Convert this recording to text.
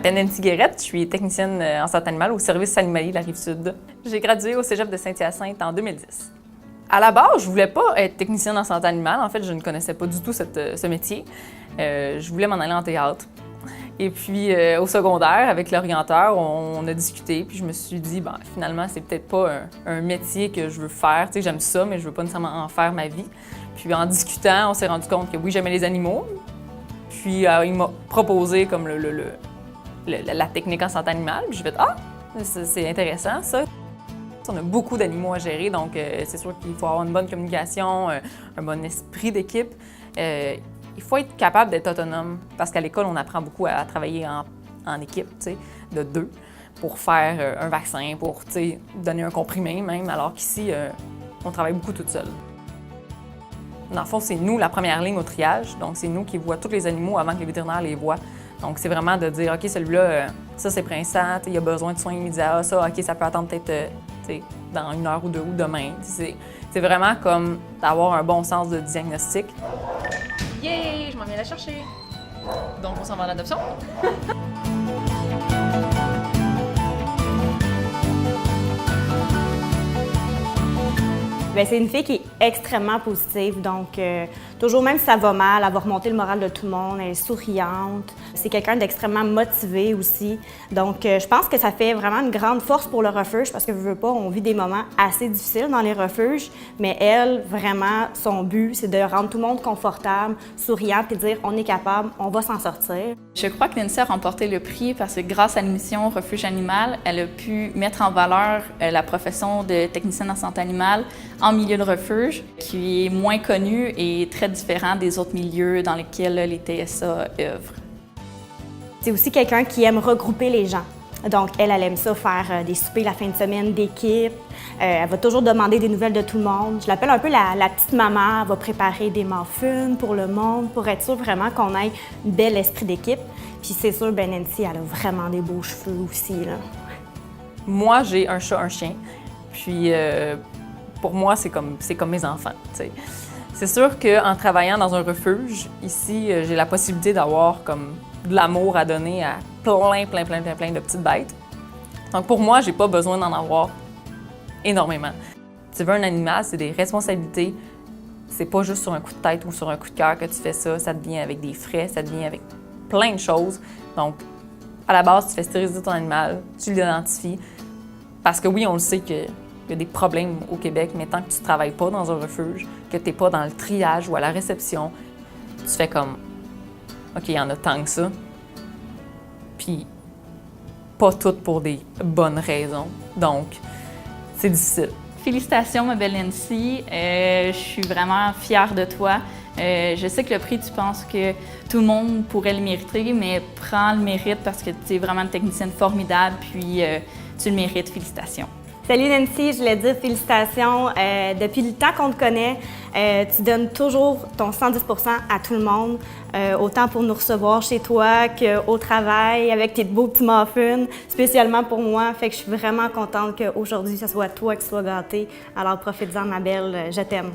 m'appelle Nancy Guérette, je suis technicienne en santé animale au service animalier de la Rive-Sud. J'ai gradué au cégep de Saint-Hyacinthe en 2010. À la base, je voulais pas être technicienne en santé animale. En fait, je ne connaissais pas du tout ce métier. Je voulais m'en aller en théâtre. Et puis, au secondaire, avec l'orienteur, on a discuté, puis je me suis dit, ben, finalement, c'est peut-être pas un métier que je veux faire. Tu sais, j'aime ça, mais je veux pas nécessairement en faire ma vie. Puis, en discutant, on s'est rendu compte que oui, j'aimais les animaux. Puis, il m'a proposé comme la technique en santé animale. Puis, j'ai fait, ah, c'est intéressant, ça. On a beaucoup d'animaux à gérer, donc c'est sûr qu'il faut avoir une bonne communication, un bon esprit d'équipe. Il faut être capable d'être autonome, parce qu'à l'école, on apprend beaucoup à travailler en équipe, tu sais, de deux, pour faire un vaccin, pour, tu sais, donner un comprimé même, alors qu'ici, on travaille beaucoup toute seule. Dans le fond, c'est nous la première ligne au triage, donc c'est nous qui voient tous les animaux avant que les vétérinaires les voient. Donc c'est vraiment de dire, OK, celui-là, ça c'est pressant, il a besoin de soins immédiats, ça, OK, ça peut attendre peut-être dans 1 heure ou 2 ou demain. C'est vraiment comme d'avoir un bon sens de diagnostic. Yay! Je m'en viens la chercher. Donc, on s'en va en adoption. Bien, c'est une fille qui est extrêmement positive, donc toujours, même si ça va mal, elle va remonter le moral de tout le monde, elle est souriante. C'est quelqu'un d'extrêmement motivé aussi. Donc, je pense que ça fait vraiment une grande force pour le refuge parce que, veux pas, on vit des moments assez difficiles dans les refuges, mais elle, vraiment, son but, c'est de rendre tout le monde confortable, souriant, puis de dire on est capable, on va s'en sortir. Je crois que Nancy a remporté le prix parce que grâce à l'émission Refuge animal, elle a pu mettre en valeur la profession de technicienne en santé animale en milieu de refuge, qui est moins connu et très différent des autres milieux dans lesquels les TSA œuvrent. C'est aussi quelqu'un qui aime regrouper les gens. Donc, elle aime ça, faire des soupers la fin de semaine d'équipe. Elle va toujours demander des nouvelles de tout le monde. Je l'appelle un peu la petite maman. Elle va préparer des muffins pour le monde, pour être sûr vraiment qu'on ait un bel esprit d'équipe. Puis c'est sûr, Nancy, elle a vraiment des beaux cheveux aussi, là. Moi, j'ai un chat, un chien. Puis, pour moi, c'est comme mes enfants, t'sais. C'est sûr qu'en travaillant dans un refuge, ici, j'ai la possibilité d'avoir comme de l'amour à donner à plein de petites bêtes. Donc pour moi, j'ai pas besoin d'en avoir énormément. Tu veux un animal, c'est des responsabilités. C'est pas juste sur un coup de tête ou sur un coup de cœur que tu fais ça. Ça te vient avec des frais, ça te vient avec plein de choses. Donc, à la base, tu fais stériliser ton animal, tu l'identifies. Parce que oui, on le sait qu'il y a des problèmes au Québec, mais tant que tu ne travailles pas dans un refuge, que tu n'es pas dans le triage ou à la réception, tu fais comme OK, il y en a tant que ça. Puis, pas toutes pour des bonnes raisons. Donc, c'est difficile. Félicitations, ma belle Nancy. Je suis vraiment fière de toi. Je sais que le prix, tu penses que tout le monde pourrait le mériter, mais prends le mérite parce que tu es vraiment une technicienne formidable, puis tu le mérites. Félicitations. Salut Nancy, je voulais dire félicitations. Depuis le temps qu'on te connaît, tu donnes toujours ton 110 % à tout le monde, autant pour nous recevoir chez toi qu'au travail, avec tes beaux petits muffins, spécialement pour moi. Fait que je suis vraiment contente qu'aujourd'hui, ce soit toi qui sois gâtée. Alors profite-en, ma belle, je t'aime.